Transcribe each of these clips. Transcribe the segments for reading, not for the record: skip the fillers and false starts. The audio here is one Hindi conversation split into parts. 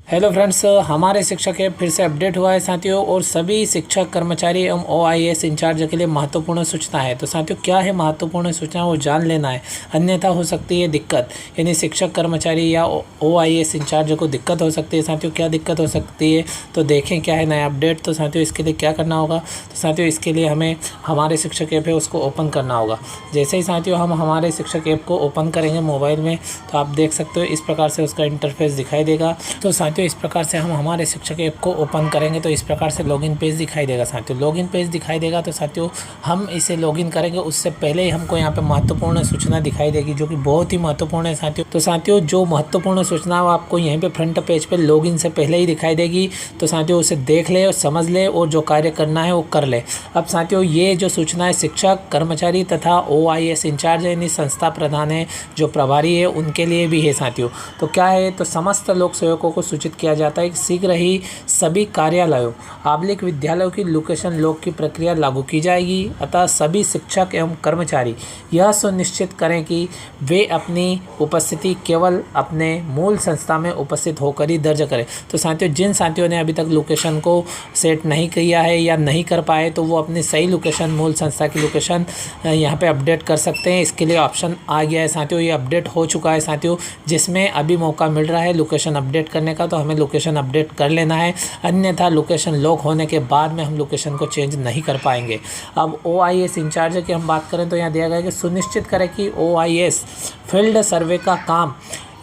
हेलो फ्रेंड्स, हमारे शिक्षक ऐप फिर से अपडेट हुआ है साथियों। और सभी शिक्षक कर्मचारी एवं OIS इंचार्ज के लिए महत्वपूर्ण सूचना है। तो साथियों, क्या है महत्वपूर्ण सूचना, वो जान लेना है, अन्यथा हो सकती है दिक्कत। यानी शिक्षक कर्मचारी या OIS इंचार्ज को दिक्कत हो सकती है। साथियों, क्या दिक्कत हो सकती है, तो देखें क्या है नया अपडेट। तो साथियों, इसके लिए क्या करना होगा, तो साथियों इसके लिए हमें हमारे शिक्षक ऐप है उसको ओपन करना होगा। जैसे ही साथियों हम हमारे शिक्षक ऐप को ओपन करेंगे मोबाइल में, तो आप देख सकते हो इस प्रकार से उसका इंटरफेस दिखाई देगा। तो साथियों, इस प्रकार से हम हमारे शिक्षक ऐप को ओपन करेंगे तो इस प्रकार से लॉगिन पेज दिखाई देगा। साथियों, लॉगिन पेज दिखाई देगा तो साथियों हम इसे लॉगिन करेंगे उससे पहले ही हमको यहाँ पे महत्वपूर्ण सूचना दिखाई देगी, जो कि बहुत ही महत्वपूर्ण है साथियों। तो साथियों, जो महत्वपूर्ण सूचना वो आपको यहीं पे फ्रंट पेज पे लॉगिन से पहले ही दिखाई देगी। तो साथियों, उसे देख ले और समझ ले और जो कार्य करना है वो कर ले। अब साथियों, ये जो सूचना है शिक्षक कर्मचारी तथा OIS इंचार्ज यानी संस्था प्रधान है, जो प्रभारी है, उनके लिए भी है साथियों। तो क्या है, तो समस्त लोक सेवकों को सूचित किया जाता है कि शीघ्र ही सभी कार्यालयों आबलिक विद्यालयों की लोकेशन लॉक की प्रक्रिया लागू की जाएगी। अतः सभी शिक्षक एवं कर्मचारी यह सुनिश्चित करें कि वे अपनी उपस्थिति केवल अपने मूल संस्था में उपस्थित होकर ही दर्ज करें। तो साथियों, जिन साथियों ने अभी तक लोकेशन को सेट नहीं किया है या नहीं कर पाए, तो वो अपनी सही लोकेशन, मूल संस्था की लोकेशन यहाँ पे अपडेट कर सकते हैं। इसके लिए ऑप्शन आ गया है साथियों, ये अपडेट हो चुका है साथियों, जिसमें अभी मौका मिल रहा है लोकेशन अपडेट करने का। तो हमें लोकेशन अपडेट कर लेना है, अन्यथा लोकेशन लॉक होने के बाद में हम लोकेशन को चेंज नहीं कर पाएंगे। अब OIS इंचार्ज की हम बात करें तो यहाँ दिया गया है कि सुनिश्चित करें कि OIS फील्ड सर्वे का काम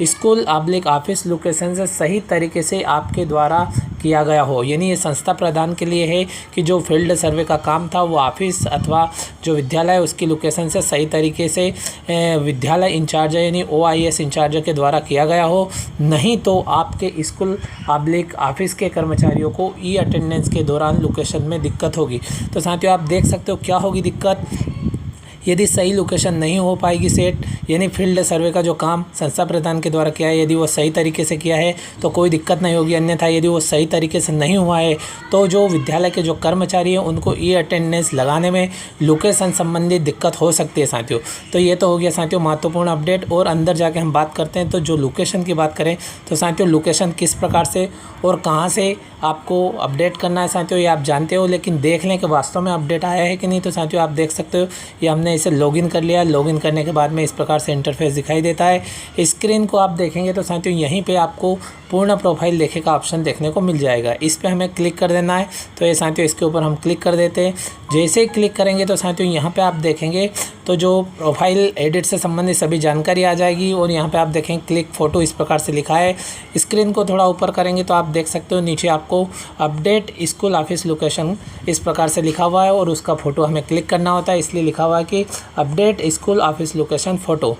स्कूल ऑफिस लोकेशन से सही तरीके से आपके द्वारा किया गया हो। यानी ये संस्था प्रधान के लिए है कि जो फील्ड सर्वे का काम था वो ऑफिस अथवा जो विद्यालय है उसकी लोकेशन से सही तरीके से विद्यालय इंचार्ज यानी OIS इंचार्ज के द्वारा किया गया हो। नहीं तो आपके स्कूल ऑफिस के कर्मचारियों को अटेंडेंस के दौरान लोकेशन में दिक्कत होगी। तो साथियों, आप देख सकते हो क्या होगी दिक्कत। यदि सही लोकेशन नहीं हो पाएगी सेट, यानी फील्ड सर्वे का जो काम संस्था प्रधान के द्वारा किया है, यदि वो सही तरीके से किया है तो कोई दिक्कत नहीं होगी। अन्यथा यदि वो सही तरीके से नहीं हुआ है तो जो विद्यालय के जो कर्मचारी हैं उनको अटेंडेंस लगाने में लोकेशन संबंधी दिक्कत हो सकती है साथियों। तो ये तो हो गया साथियों महत्वपूर्ण अपडेट। और अंदर जाके हम बात करते हैं, तो जो लोकेशन की बात करें तो साथियों लोकेशन किस प्रकार से और कहाँ से आपको अपडेट करना है साथियों, ये आप जानते हो, लेकिन देख लें कि वास्तव में अपडेट आया है कि नहीं। तो साथियों, आप देख सकते हो ये हमने इसे लॉगिन कर लिया। लॉगिन करने के बाद में इस प्रकार से इंटरफेस दिखाई देता है। स्क्रीन को आप देखेंगे तो साथियों यहीं पे आपको पूर्ण प्रोफाइल देखे का ऑप्शन देखने को मिल जाएगा। इस पे हमें क्लिक कर देना है। तो ये साथियों इसके ऊपर हम क्लिक कर देते हैं। जैसे ही क्लिक करेंगे तो साथियों यहाँ पे आप देखेंगे तो जो प्रोफाइल एडिट से संबंधित सभी जानकारी आ जाएगी। और यहाँ पे आप देखें क्लिक फ़ोटो इस प्रकार से लिखा है। स्क्रीन को थोड़ा ऊपर करेंगे तो आप देख सकते हो नीचे आपको अपडेट स्कूल ऑफिस लोकेशन इस प्रकार से लिखा हुआ है और उसका फ़ोटो हमें क्लिक करना होता है। इसलिए लिखा हुआ है कि update school office location photo.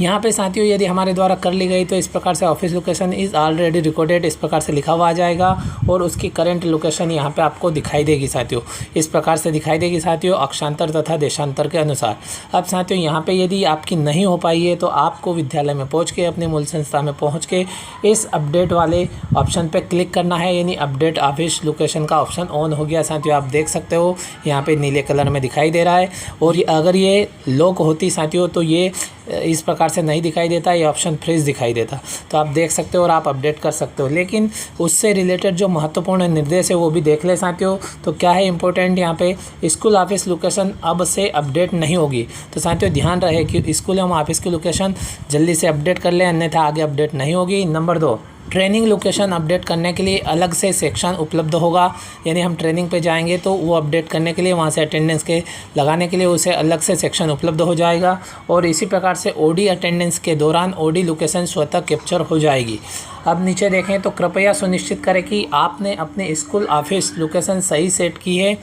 यहाँ पे साथियों यदि हमारे द्वारा कर ली गई तो इस प्रकार से office location is already recorded इस प्रकार से लिखा हुआ आ जाएगा और उसकी करंट लोकेशन यहाँ पे आपको दिखाई देगी साथियों। इस प्रकार से दिखाई देगी साथियों अक्षांतर तथा देशांतर के अनुसार। अब साथियों यहाँ पे यदि आपकी नहीं हो पाई है तो आपको विद्यालय में पहुँच के अपनी मूल संस्था में पहुँच के इस अपडेट वाले ऑप्शन पर क्लिक करना है। यानी अपडेट ऑफिस लोकेशन का ऑप्शन ऑन हो गया साथियों। आप देख सकते हो यहाँ पर नीले कलर में दिखाई दे रहा है। और अगर ये लॉक होती साथियों तो ये इस प्रकार से नहीं दिखाई देता, ये ऑप्शन फ्रीज दिखाई देता। तो आप देख सकते हो और आप अपडेट कर सकते हो। लेकिन उससे रिलेटेड जो महत्वपूर्ण निर्देश है वो भी देख ले साथियों। तो क्या है इंपॉर्टेंट यहाँ पे, स्कूल ऑफिस लोकेशन अब से अपडेट नहीं होगी। तो साथियों ध्यान रहे कि स्कूल एवं ऑफिस की लोकेशन जल्दी से अपडेट कर ले, अन्यथा आगे अपडेट नहीं होगी। नंबर 2, ट्रेनिंग लोकेशन अपडेट करने के लिए अलग से सेक्शन उपलब्ध होगा। यानी हम ट्रेनिंग पे जाएंगे तो वो अपडेट करने के लिए वहाँ से अटेंडेंस के लगाने के लिए उसे अलग से सेक्शन उपलब्ध हो जाएगा। और इसी प्रकार से OD अटेंडेंस के दौरान OD लोकेशन स्वतः कैप्चर हो जाएगी। अब नीचे देखें तो कृपया सुनिश्चित करें कि आपने अपने स्कूल ऑफिस लोकेशन सही सेट की है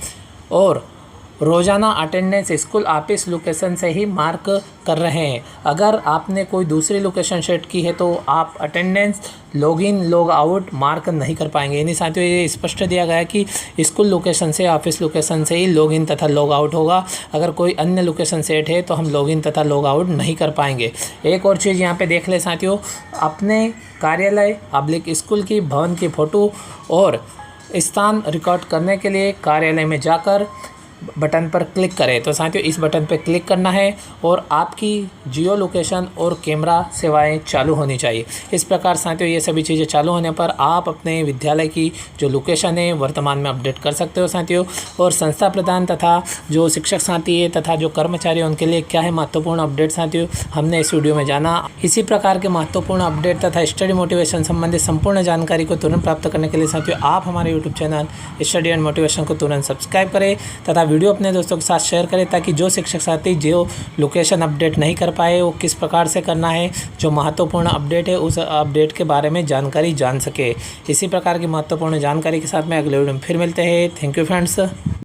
और रोज़ाना अटेंडेंस स्कूल ऑफिस लोकेशन से ही मार्क कर रहे हैं। अगर आपने कोई दूसरी लोकेशन सेट की है तो आप attendance login log out mark नहीं कर पाएंगे। यानी साथियों ये स्पष्ट दिया गया है कि स्कूल लोकेशन से ऑफिस लोकेशन से ही लॉगिन तथा लॉग आउट होगा। अगर कोई अन्य लोकेशन सेट है तो हम लॉगिन तथा लॉग आउट नहीं कर पाएंगे। एक और चीज़ यहाँ पे देख ले साथियों, अपने कार्यालय ऑब्लिक स्कूल की भवन की फ़ोटो और स्थान रिकॉर्ड करने के लिए कार्यालय में जाकर बटन पर क्लिक करें। तो साथियों इस बटन पर क्लिक करना है और आपकी जियो लोकेशन और कैमरा सेवाएं चालू होनी चाहिए। इस प्रकार साथियों ये सभी चीज़ें चालू होने पर आप अपने विद्यालय की जो लोकेशन है वर्तमान में अपडेट कर सकते हो साथियों। और संस्था प्रधान तथा जो शिक्षक साथी है तथा जो कर्मचारी हैं उनके लिए क्या है महत्वपूर्ण अपडेट साथियों, हमने इस वीडियो में जाना। इसी प्रकार के महत्वपूर्ण अपडेट तथा स्टडी मोटिवेशन संबंधित संपूर्ण जानकारी को तुरंत प्राप्त करने के लिए साथियों आप हमारे YouTube channel study and motivation को तुरंत सब्सक्राइब करें तथा वीडियो अपने दोस्तों के साथ शेयर करें, ताकि जो शिक्षक साथी जो लोकेशन अपडेट नहीं कर पाए वो किस प्रकार से करना है, जो महत्वपूर्ण अपडेट है उस अपडेट के बारे में जानकारी जान सके। इसी प्रकार की महत्वपूर्ण जानकारी के साथ में अगले वीडियो में फिर मिलते हैं। Thank you friends.